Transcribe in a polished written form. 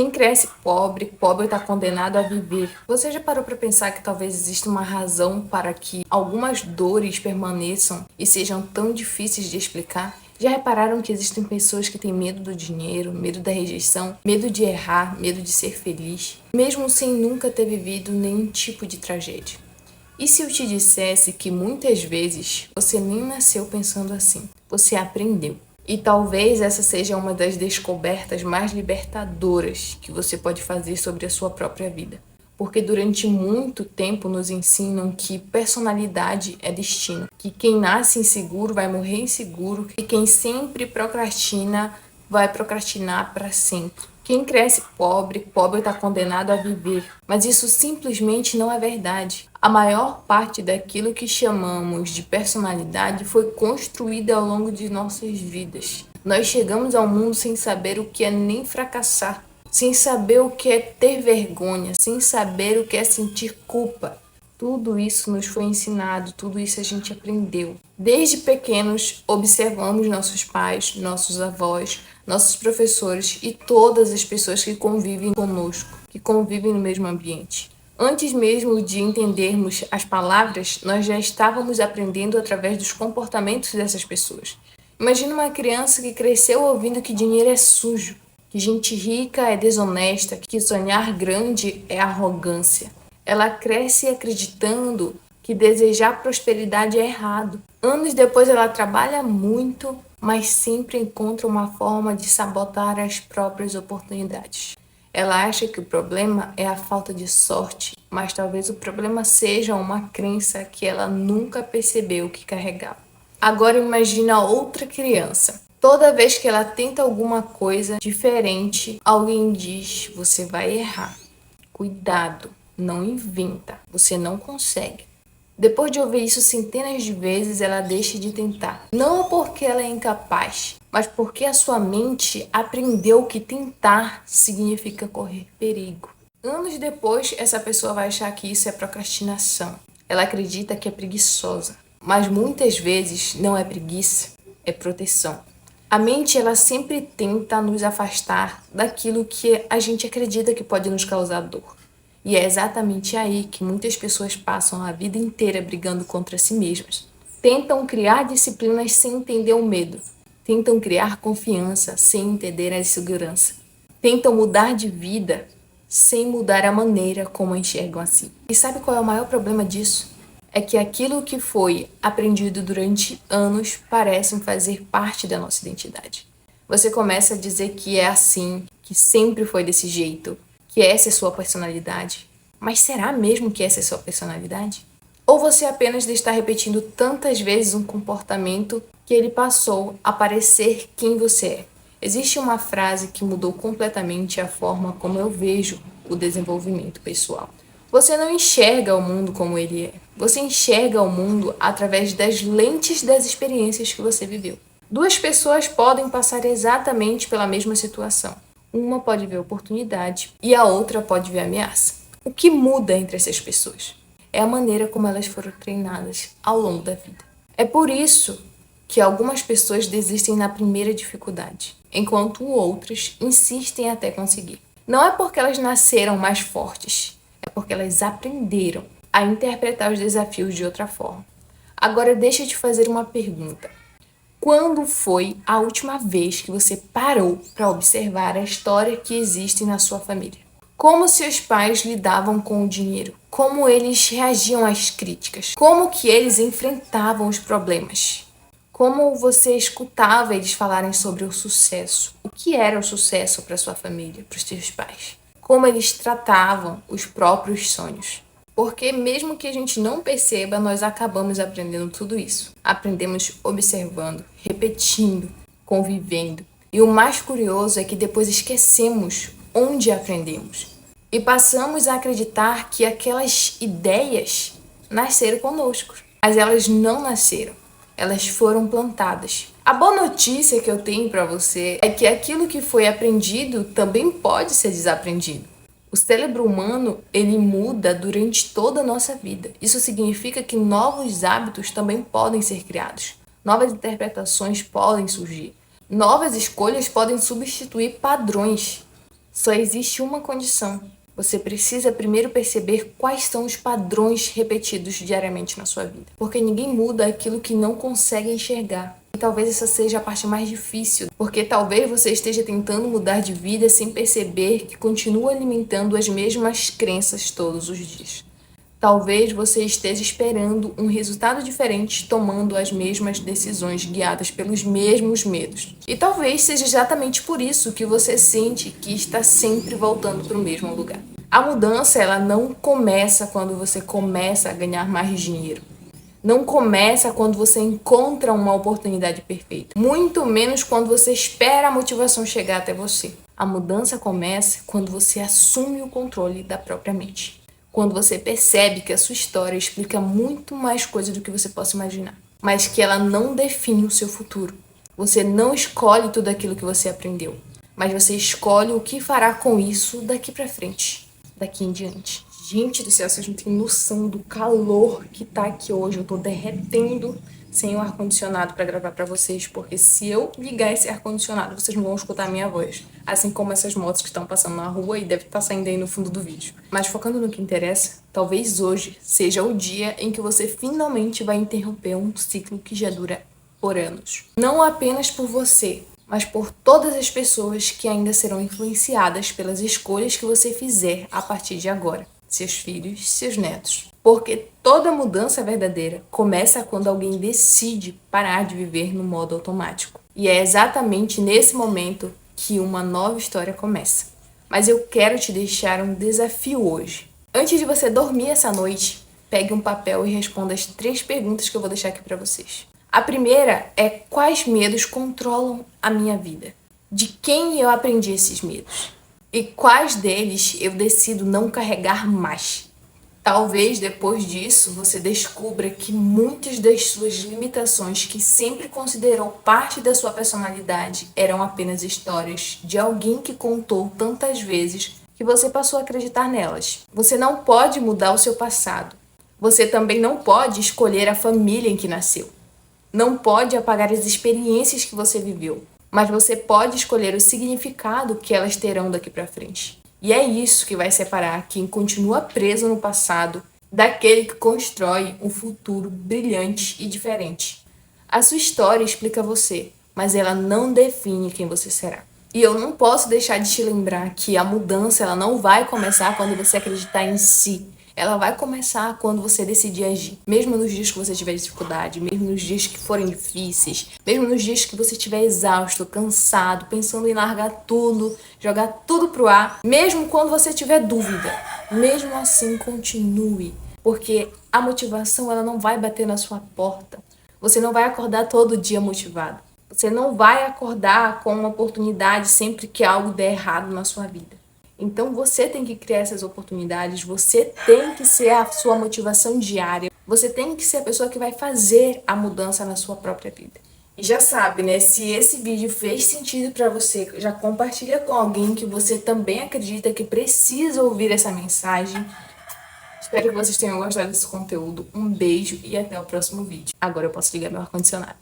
Quem cresce pobre, pobre está condenado a viver. Você já parou para pensar que talvez exista uma razão para que algumas dores permaneçam e sejam tão difíceis de explicar? Já repararam que existem pessoas que têm medo do dinheiro, medo da rejeição, medo de errar, medo de ser feliz, mesmo sem nunca ter vivido nenhum tipo de tragédia? E se eu te dissesse que muitas vezes você nem nasceu pensando assim, você aprendeu? E talvez essa seja uma das descobertas mais libertadoras que você pode fazer sobre a sua própria vida. Porque durante muito tempo nos ensinam que personalidade é destino, que quem nasce inseguro vai morrer inseguro, e quem sempre procrastina vai procrastinar para sempre. Quem cresce pobre, pobre está condenado a viver. Mas isso simplesmente não é verdade. A maior parte daquilo que chamamos de personalidade foi construída ao longo de nossas vidas. Nós chegamos ao mundo sem saber o que é nem fracassar, sem saber o que é ter vergonha, sem saber o que é sentir culpa. Tudo isso nos foi ensinado, tudo isso a gente aprendeu. Desde pequenos, observamos nossos pais, nossos avós, nossos professores e todas as pessoas que convivem conosco, que convivem no mesmo ambiente. Antes mesmo de entendermos as palavras, nós já estávamos aprendendo através dos comportamentos dessas pessoas. Imagina uma criança que cresceu ouvindo que dinheiro é sujo, que gente rica é desonesta, que sonhar grande é arrogância. Ela cresce acreditando que desejar prosperidade é errado. Anos depois ela trabalha muito, mas sempre encontra uma forma de sabotar as próprias oportunidades. Ela acha que o problema é a falta de sorte, mas talvez o problema seja uma crença que ela nunca percebeu que carregava. Agora imagina outra criança. Toda vez que ela tenta alguma coisa diferente, alguém diz: você vai errar. Cuidado, não inventa, você não consegue. Depois de ouvir isso centenas de vezes, ela deixa de tentar. Não porque ela é incapaz, mas porque a sua mente aprendeu que tentar significa correr perigo. Anos depois, essa pessoa vai achar que isso é procrastinação. Ela acredita que é preguiçosa, mas muitas vezes não é preguiça, é proteção. A mente, ela sempre tenta nos afastar daquilo que a gente acredita que pode nos causar dor. E é exatamente aí que muitas pessoas passam a vida inteira brigando contra si mesmas. Tentam criar disciplinas sem entender o medo. Tentam criar confiança sem entender a insegurança. Tentam mudar de vida sem mudar a maneira como enxergam a si. E sabe qual é o maior problema disso? É que aquilo que foi aprendido durante anos parece fazer parte da nossa identidade. Você começa a dizer que é assim, que sempre foi desse jeito, que essa é sua personalidade. Mas será mesmo que essa é sua personalidade? Ou você apenas está repetindo tantas vezes um comportamento que ele passou a parecer quem você é? Existe uma frase que mudou completamente a forma como eu vejo o desenvolvimento pessoal. Você não enxerga o mundo como ele é. Você enxerga o mundo através das lentes das experiências que você viveu. Duas pessoas podem passar exatamente pela mesma situação. Uma pode ver oportunidade e a outra pode ver ameaça. O que muda entre essas pessoas é a maneira como elas foram treinadas ao longo da vida. É por isso que algumas pessoas desistem na primeira dificuldade, enquanto outras insistem até conseguir. Não é porque elas nasceram mais fortes, é porque elas aprenderam a interpretar os desafios de outra forma. Agora deixa eu te fazer uma pergunta. Quando foi a última vez que você parou para observar a história que existe na sua família? Como seus pais lidavam com o dinheiro? Como eles reagiam às críticas? Como que eles enfrentavam os problemas? Como você escutava eles falarem sobre o sucesso? O que era o sucesso para sua família, para os seus pais? Como eles tratavam os próprios sonhos? Porque mesmo que a gente não perceba, nós acabamos aprendendo tudo isso. Aprendemos observando, repetindo, convivendo. E o mais curioso é que depois esquecemos onde aprendemos. E passamos a acreditar que aquelas ideias nasceram conosco. Mas elas não nasceram. Elas foram plantadas. A boa notícia que eu tenho para você é que aquilo que foi aprendido também pode ser desaprendido. O cérebro humano, ele muda durante toda a nossa vida. Isso significa que novos hábitos também podem ser criados. Novas interpretações podem surgir. Novas escolhas podem substituir padrões. Só existe uma condição. Você precisa primeiro perceber quais são os padrões repetidos diariamente na sua vida. Porque ninguém muda aquilo que não consegue enxergar. E talvez essa seja a parte mais difícil. Porque talvez você esteja tentando mudar de vida sem perceber que continua alimentando as mesmas crenças todos os dias. Talvez você esteja esperando um resultado diferente, tomando as mesmas decisões guiadas pelos mesmos medos. E talvez seja exatamente por isso que você sente que está sempre voltando para o mesmo lugar. A mudança, ela não começa quando você começa a ganhar mais dinheiro. Não começa quando você encontra uma oportunidade perfeita. Muito menos quando você espera a motivação chegar até você. A mudança começa quando você assume o controle da própria mente. Quando você percebe que a sua história explica muito mais coisa do que você possa imaginar, mas que ela não define o seu futuro. Você não escolhe tudo aquilo que você aprendeu, mas você escolhe o que fará com isso daqui pra frente, daqui em diante. Gente do céu, vocês não têm noção do calor que tá aqui hoje. Eu tô derretendo sem o ar-condicionado para gravar para vocês, porque se eu ligar esse ar-condicionado, vocês não vão escutar a minha voz. Assim como essas motos que estão passando na rua e deve estar saindo aí no fundo do vídeo. Mas focando no que interessa, talvez hoje seja o dia em que você finalmente vai interromper um ciclo que já dura por anos. Não apenas por você, mas por todas as pessoas que ainda serão influenciadas pelas escolhas que você fizer a partir de agora. Seus filhos, seus netos. Porque toda mudança verdadeira começa quando alguém decide parar de viver no modo automático. E é exatamente nesse momento que uma nova história começa. Mas eu quero te deixar um desafio hoje. Antes de você dormir essa noite, pegue um papel e responda as 3 perguntas que eu vou deixar aqui para vocês. A primeira é: quais medos controlam a minha vida? De quem eu aprendi esses medos? E quais deles eu decido não carregar mais? Talvez depois disso você descubra que muitas das suas limitações que sempre considerou parte da sua personalidade eram apenas histórias de alguém que contou tantas vezes que você passou a acreditar nelas. Você não pode mudar o seu passado. Você também não pode escolher a família em que nasceu. Não pode apagar as experiências que você viveu. Mas você pode escolher o significado que elas terão daqui para frente. E é isso que vai separar quem continua preso no passado daquele que constrói um futuro brilhante e diferente. A sua história explica você, mas ela não define quem você será. E eu não posso deixar de te lembrar que a mudança ela não vai começar quando você acreditar em si. Ela vai começar quando você decidir agir. Mesmo nos dias que você tiver dificuldade, mesmo nos dias que forem difíceis, mesmo nos dias que você estiver exausto, cansado, pensando em largar tudo, jogar tudo pro ar, mesmo quando você tiver dúvida, mesmo assim continue, porque a motivação ela não vai bater na sua porta. Você não vai acordar todo dia motivado. Você não vai acordar com uma oportunidade sempre que algo der errado na sua vida. Então você tem que criar essas oportunidades, você tem que ser a sua motivação diária, você tem que ser a pessoa que vai fazer a mudança na sua própria vida. E já sabe, né? Se esse vídeo fez sentido pra você, já compartilha com alguém que você também acredita que precisa ouvir essa mensagem. Espero que vocês tenham gostado desse conteúdo. Um beijo e até o próximo vídeo. Agora eu posso ligar meu ar-condicionado.